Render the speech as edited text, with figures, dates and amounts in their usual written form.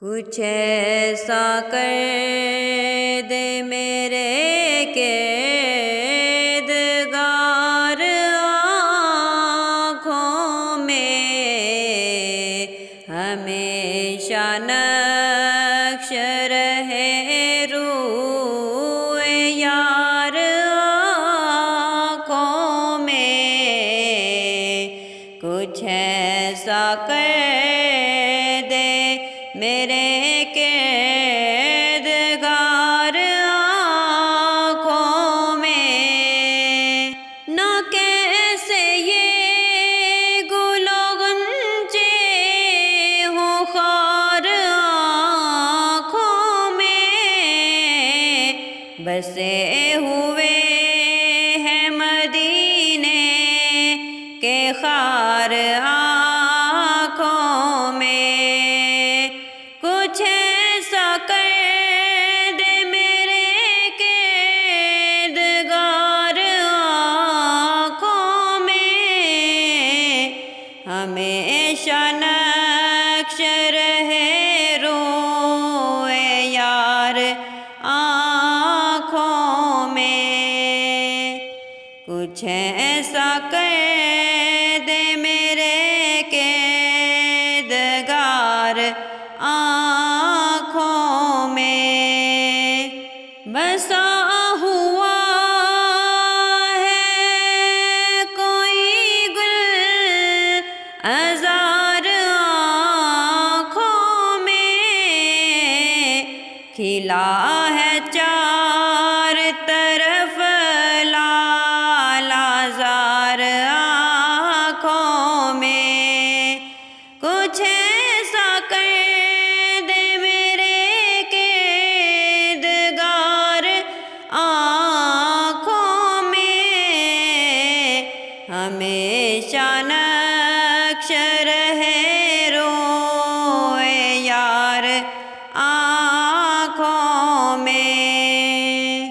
کچھ ایسا کر دے میرے کردگار آنکھوں میں ہمیشہ نقش رہے روح یار آنکھوں میں کچھ ایسا کر دے میرے کردگار آنکھوں میں نہ کیسے یہ گل و غنچے ہوں خار آنکھوں میں بسے ہوئے ہیں مدینے کے خار آنکھوں میں کچھ ایسا کر دے میرے کردگار آنکھوں میں ہمیشہ نقش رہے روح یار آنکھوں میں کچھ ایسا کر دے میرے کردگار آنکھوں میں بسا ہوا ہے کوئی گل عذار آنکھوں میں کھلا ہے چار طرف لال آزار آنکھوں میں کچھ ایسا کر دے میرے کردگار آنکھوں میں ہمیشہ نقش رہے